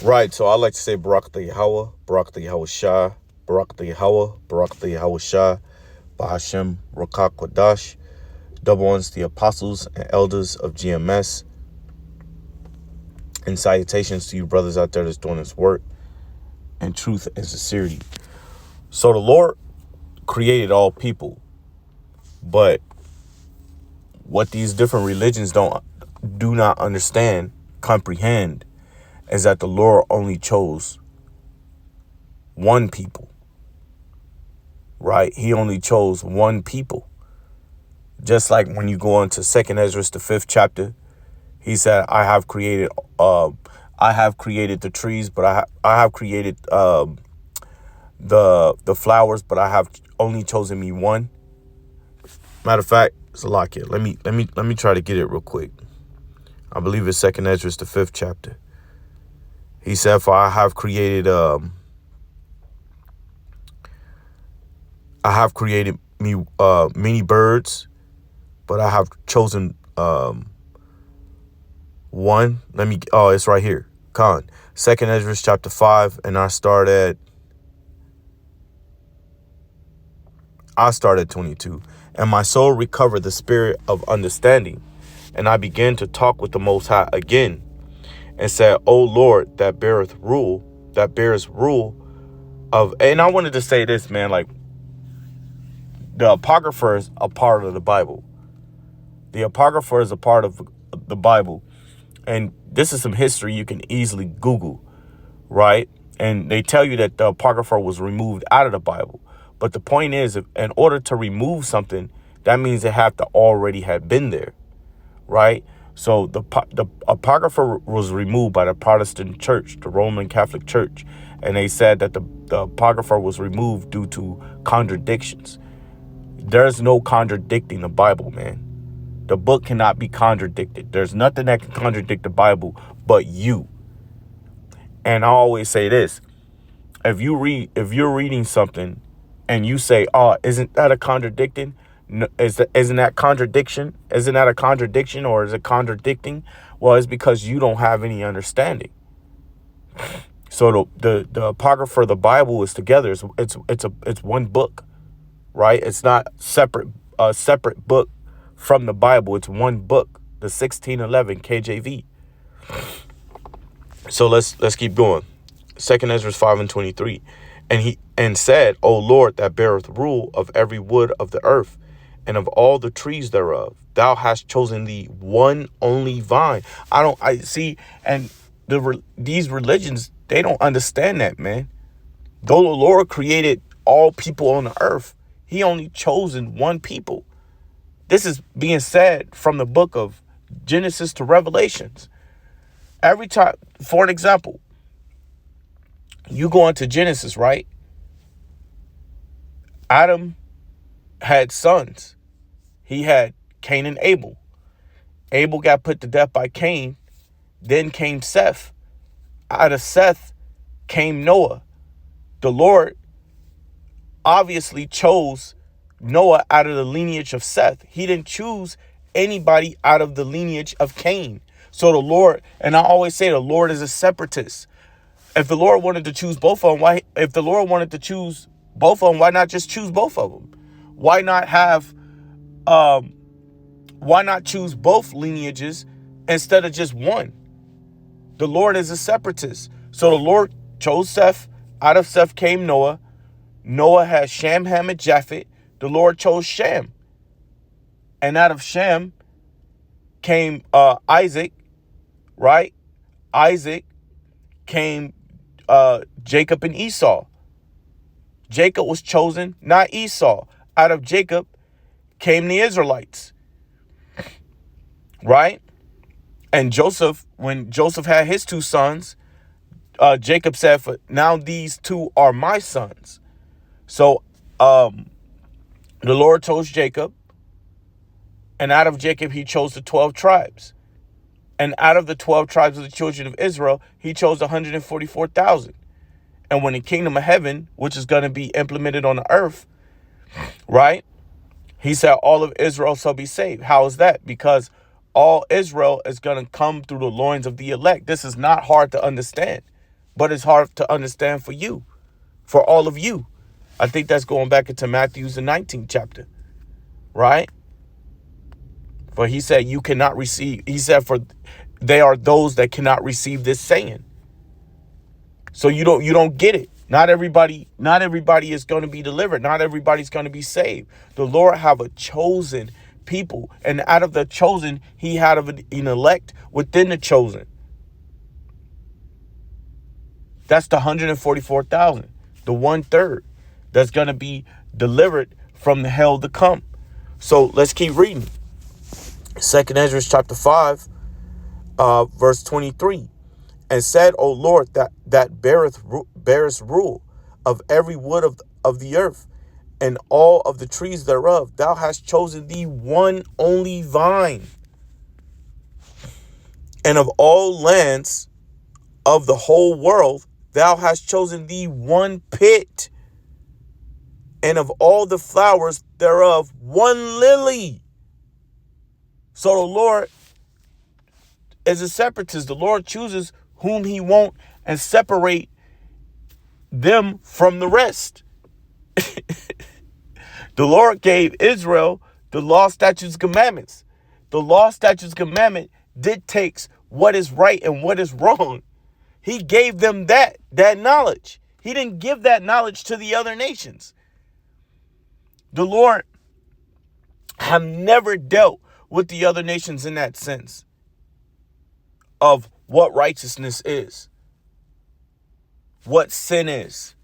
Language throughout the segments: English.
Right, so I like to say Barak the Yahweh, Barak the Yahweh Shah, Barak the Yahweh, Barak the Yahweh Shah, Bahashem Rakak Kwadash, double ones the apostles and elders of GMS, and salutations to you brothers out there that's doing this work in truth and sincerity. So the Lord created all people, but what these different religions do not understand, comprehend, is that the Lord only chose one people, right? He only chose one people. Just like when you go into 2nd Ezra, the 5th chapter, he said, I have created the trees, but I have created the flowers, but I have only chosen me one. Matter of fact, it's a lock here. Let me try to get it real quick. I believe it's 2nd Ezra, the 5th chapter. He said, for I have created me many birds, but I have chosen one. It's right here. 2nd Ezra chapter 5, and I start at 22. And my soul recovered the spirit of understanding, and I began to talk with the Most High again, and said, O Lord, that bears rule of. And I wanted to say this, man, like, the Apocrypha is a part of the Bible. The Apocrypha is a part of the Bible. And this is some history you can easily Google, right? And they tell you that the Apocrypha was removed out of the Bible. But the point is, if, in order to remove something, that means it have to already have been there, right? So the Apocrypha was removed by the Protestant Church, the Roman Catholic Church. And they said that the Apocrypha was removed due to contradictions. There's no contradicting the Bible, man. The book cannot be contradicted. There's nothing that can contradict the Bible but you. And I always say this. If you're reading something and you say, oh, isn't that a contradiction? No, isn't that contradiction? Isn't that a contradiction, or is it contradicting? Well, it's because you don't have any understanding. So the Apocrypha of the Bible is together. It's one book, right? It's not a separate book from the Bible. It's one book, the 1611 KJV. So let's keep going. 2nd Ezra 5:23. And he said, O Lord, that beareth rule of every wood of the earth, and of all the trees thereof, thou hast chosen thee one only vine. These religions, they don't understand that, man. Though the Lord created all people on the earth, he only chosen one people. This is being said from the book of Genesis to Revelations. Every time, for an example, you go into Genesis, right? Adam had sons. He had Cain and Abel. Abel got put to death by Cain. Then came Seth. Out of Seth came Noah. The Lord obviously chose Noah out of the lineage of Seth. He didn't choose anybody out of the lineage of Cain. So the Lord, and I always say the Lord is a separatist. If the Lord wanted to choose both of them, why not just choose both of them? Why not choose both lineages instead of just one? The Lord is a separatist. So the Lord chose Seth. Out of Seth came Noah. Noah had Shem, Ham, and Japheth. The Lord chose Shem. And out of Shem came Isaac, right? Isaac came Jacob and Esau. Jacob was chosen, not Esau. Out of Jacob came the Israelites, right? And Joseph, when Joseph had his two sons, Jacob said, now these two are my sons. So the Lord chose Jacob, and out of Jacob he chose the 12 tribes. And out of the 12 tribes of the children of Israel, he chose 144,000. And when the kingdom of heaven, which is going to be implemented on the earth, right? He said all of Israel shall be saved. How is that? Because all Israel is going to come through the loins of the elect. This is not hard to understand. but it's hard to understand for you, for all of you. I think that's going back into Matthew's the 19th chapter, right? For he said, you cannot receive. He said, for they are those that cannot receive this saying. So you don't get it. Not everybody is going to be delivered. Not everybody's going to be saved. The Lord have a chosen people, and out of the chosen, he had an elect within the chosen. That's the 144,000, the 1/3 that's going to be delivered from the hell to come. So let's keep reading. 2nd Ezra chapter 5, verse 23. And said, O Lord, that bearest rule of every wood of the earth, and all of the trees thereof, thou hast chosen thee one only vine, and of all lands of the whole world, thou hast chosen thee one pit, and of all the flowers thereof, one lily. So the Lord is a separatist. The Lord chooses whom he won't and separate them from the rest. The Lord gave Israel the law, statutes, commandments. The law, statutes, commandment dictates what is right and what is wrong. He gave them that knowledge. He didn't give that knowledge to the other nations. The Lord have never dealt with the other nations in that sense of what righteousness is, what sin is.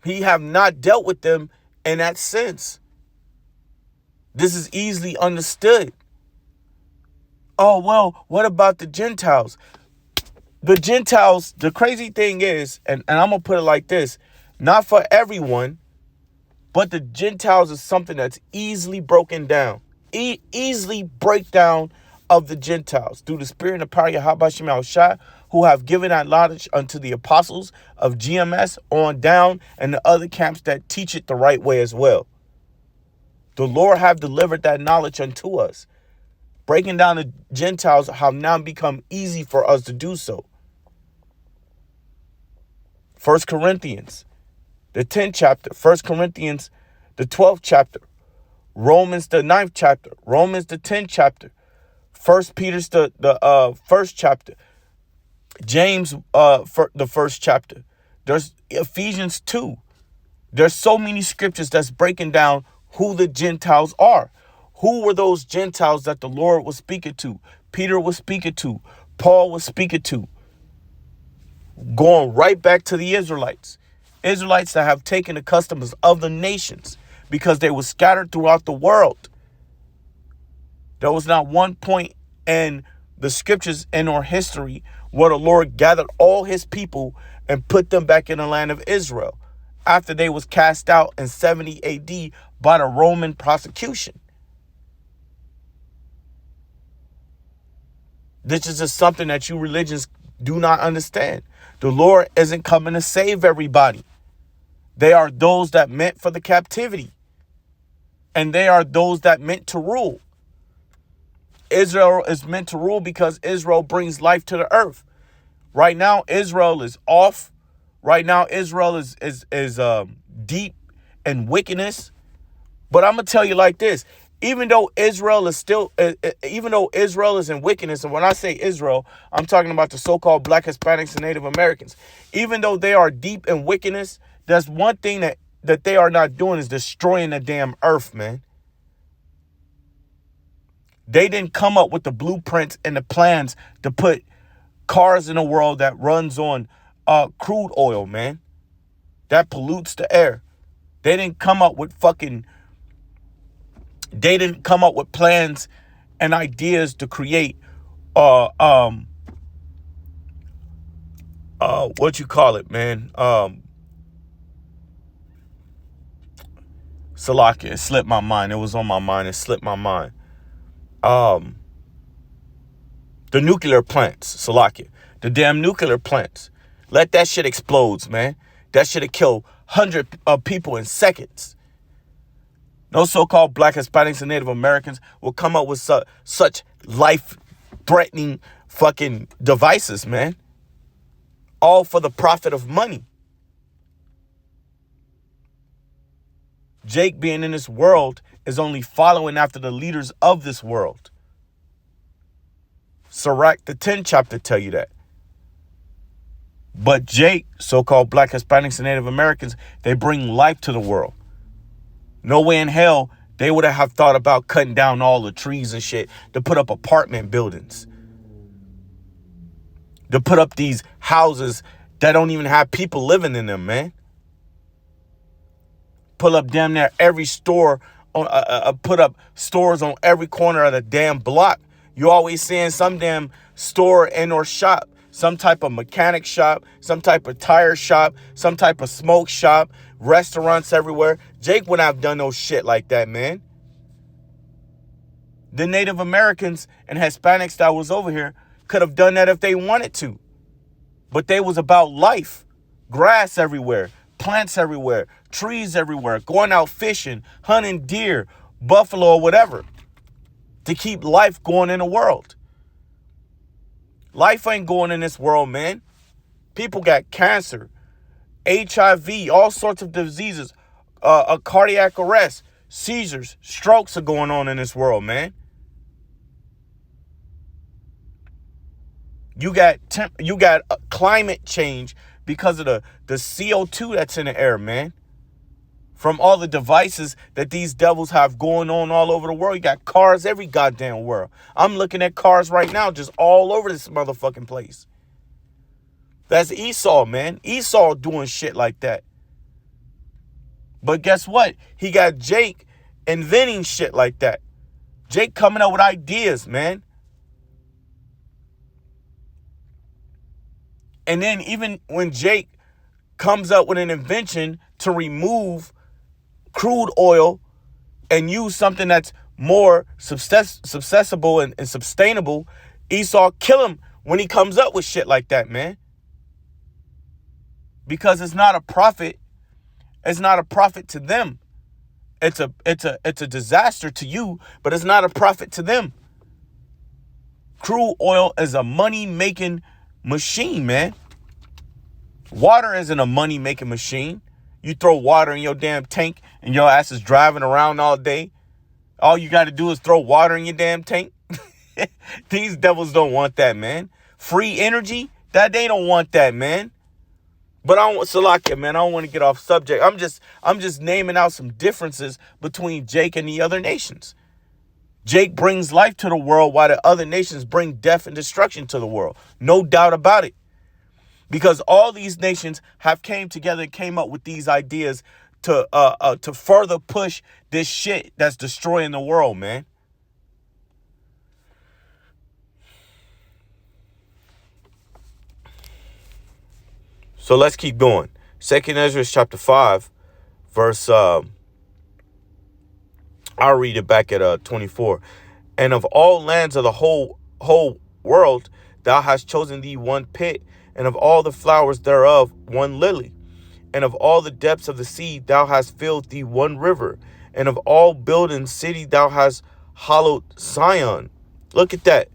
He have not dealt with them in that sense. This is easily understood. Oh, well, what about the Gentiles? The Gentiles, the crazy thing is, and I'm going to put it like this, not for everyone, but the Gentiles is something that's easily broken down. Easily breakdown of the Gentiles through the spirit and the power of Yahweh Shem Shai, who have given that knowledge unto the apostles of GMS on down, and the other camps that teach it the right way as well. The Lord have delivered that knowledge unto us. Breaking down the Gentiles have now become easy for us to do so. 1 Corinthians, the 10th chapter. 1 Corinthians, the 12th chapter. Romans, the 9th chapter. Romans, the 10th chapter. 1 Peter's, the 1st chapter. James, for the 1st chapter. There's Ephesians 2. There's so many scriptures that's breaking down who the Gentiles are. Who were those Gentiles that the Lord was speaking to? Peter was speaking to. Paul was speaking to. Going right back to the Israelites. Israelites that have taken the customs of the nations because they were scattered throughout the world. There was not one point in the scriptures and or history where the Lord gathered all his people and put them back in the land of Israel after they was cast out in 70 AD by the Roman prosecution. This is just something that you religions do not understand. The Lord isn't coming to save everybody. They are those that meant for the captivity. And they are those that meant to rule. Israel is meant to rule because Israel brings life to the earth. Right now, Israel is off. Right now, Israel is deep in wickedness. But I'm going to tell you like this. Even though Israel is in wickedness, and when I say Israel, I'm talking about the so-called Black, Hispanics, and Native Americans. Even though they are deep in wickedness, there's one thing that they are not doing is destroying the damn earth, man. They didn't come up with the blueprints and the plans to put cars in a world that runs on crude oil, man. That pollutes the air. They didn't come up with plans and ideas to create what you call it, man? Salakia, it slipped my mind. It was on my mind. It slipped my mind. The nuclear plants, Salakia. The damn nuclear plants. Let that shit explode, man. That shit have killed hundreds of people in seconds. No so-called Black, Hispanics, and Native Americans will come up with such life-threatening fucking devices, man. all for the profit of money. Jake being in this world is only following after the leaders of this world. Sirach, the 10th chapter tell you that. But Jake, so-called Black Hispanics and Native Americans, they bring life to the world. No way in hell they would have thought about cutting down all the trees and shit to put up apartment buildings. To put up these houses that don't even have people living in them, man. Pull up damn near every store, put up stores on every corner of the damn block. You always seeing some damn store and or shop, some type of mechanic shop, some type of tire shop, some type of smoke shop, restaurants everywhere. Jake wouldn't have done no shit like that, man. The Native Americans and Hispanics that was over here could have done that if they wanted to. But they was about life. Grass everywhere, plants everywhere, trees everywhere, going out fishing, hunting deer, buffalo, or whatever, to keep life going in the world. Life ain't going in this world, man. People got cancer, HIV, all sorts of diseases, a cardiac arrest, seizures, strokes are going on in this world, man. You got climate change because of the CO2 that's in the air, man. From all the devices that these devils have going on all over the world. You got cars every goddamn world. I'm looking at cars right now just all over this motherfucking place. That's Esau, man. Esau doing shit like that. But guess what? He got Jake inventing shit like that. Jake coming up with ideas, man. And then even when Jake comes up with an invention to remove crude oil and use something that's more successful and sustainable, Esau kill him when he comes up with shit like that, man. Because it's not a profit. It's not a profit to them. It's a disaster to you, but it's not a profit to them. Crude oil is a money-making machine, man. Water isn't a money-making machine. You throw water in your damn tank and your ass is driving around all day. All you got to do is throw water in your damn tank. These devils don't want that, man. Free energy, that they don't want that, man. But I don't want Salakia, man. I don't want to get off subject. I'm just naming out some differences between Jake and the other nations. Jake brings life to the world while the other nations bring death and destruction to the world. No doubt about it. Because all these nations have came together and came up with these ideas to further push this shit that's destroying the world, man. So let's keep going. 2nd Ezra chapter 5, verse, I'll read it back at 24. And of all lands of the whole world, thou hast chosen thee one pit, and of all the flowers thereof one lily. And of all the depths of the sea thou hast filled thee one river. And of all buildings city thou hast hollowed Zion. Look at that.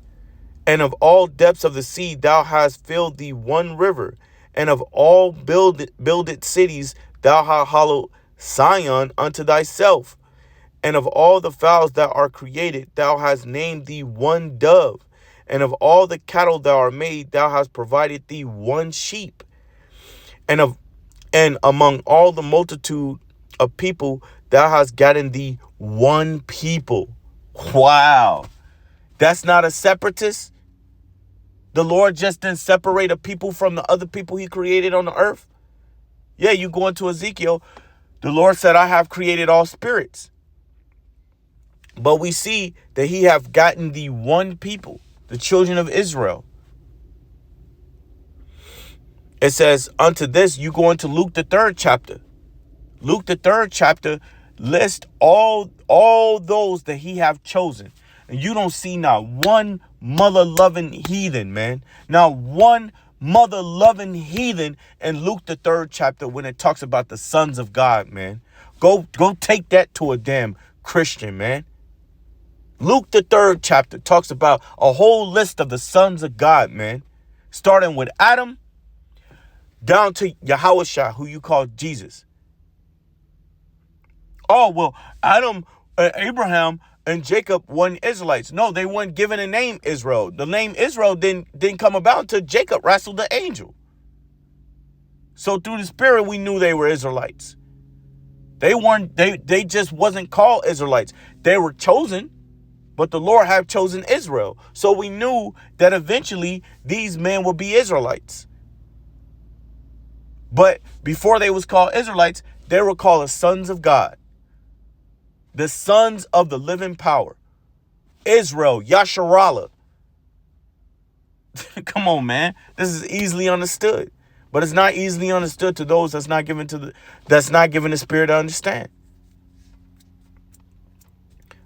And of all depths of the sea thou hast filled thee one river. And of all builded cities thou hast hollowed Zion unto thyself. And of all the fowls that are created thou hast named thee one dove. And of all the cattle that are made, thou hast provided thee one sheep. And among all the multitude of people, thou hast gotten thee one people. Wow. That's not a separatist? The Lord just didn't separate a people from the other people he created on the earth? Yeah, you go into Ezekiel, the Lord said, I have created all spirits. But we see that he have gotten the one people, the children of Israel. It says, unto this, you go into Luke the 3rd chapter. Luke the 3rd chapter lists all those that he have chosen. And you don't see not one mother-loving heathen, man. Not one mother-loving heathen in Luke the 3rd chapter when it talks about the sons of God, man. Go take that to a damn Christian, man. Luke the 3rd chapter talks about a whole list of the sons of God, man. Starting with Adam, down to Yahushua, who you call Jesus. Oh, well, Adam, Abraham, and Jacob weren't Israelites. No, they weren't given a name Israel. The name Israel didn't come about until Jacob wrestled the angel. So through the Spirit, we knew they were Israelites. They just wasn't called Israelites. They were chosen, but the Lord had chosen Israel. So we knew that eventually these men would be Israelites. But before they was called Israelites, they were called the sons of God. The sons of the living power. Israel, Yasharallah. Come on, man. This is easily understood. But it's not easily understood to those that's not given the Spirit to understand.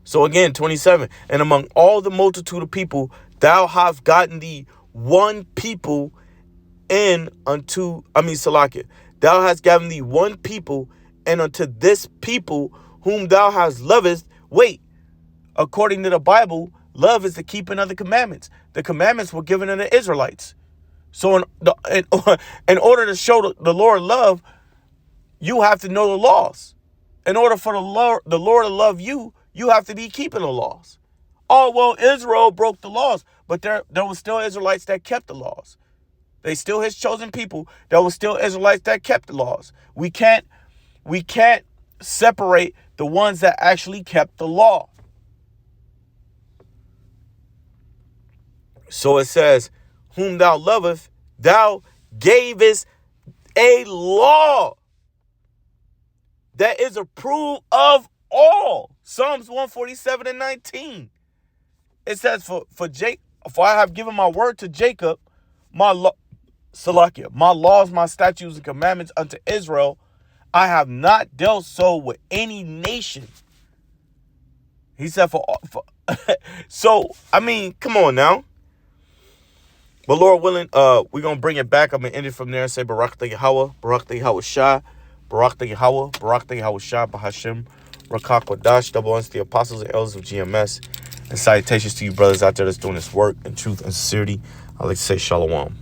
So again, 27. And among all the multitude of people, thou hast gotten thee one people Salakia. Thou hast given thee one people, and unto this people whom thou hast lovest. Wait, according to the Bible, love is the keeping of the commandments. The commandments were given to the Israelites. So in order to show the Lord love, you have to know the laws. In order for the Lord to love you, you have to be keeping the laws. Oh, well, Israel broke the laws, but there were still Israelites that kept the laws. They still his chosen people. There were still Israelites that kept the laws. We can't separate the ones that actually kept the law. So it says, whom thou lovest, thou gavest a law that is approved of all. Psalms 147:19. It says, for I have given my word to Jacob, my laws, my statutes, and commandments unto Israel. I have not dealt so with any nation. He said, so, I mean, come on now. But Lord willing, we're going to bring it back. I'm going to end it from there and say, Barak the Yahweh, Barak the Yahweh Shah, Barak the Yahweh, Barak the Yahweh Shah, Bahashim, Rakak Wadash, double ones to the apostles and elders of GMS. And salutations to you brothers out there that's doing this work in truth and sincerity. I like to say shalom.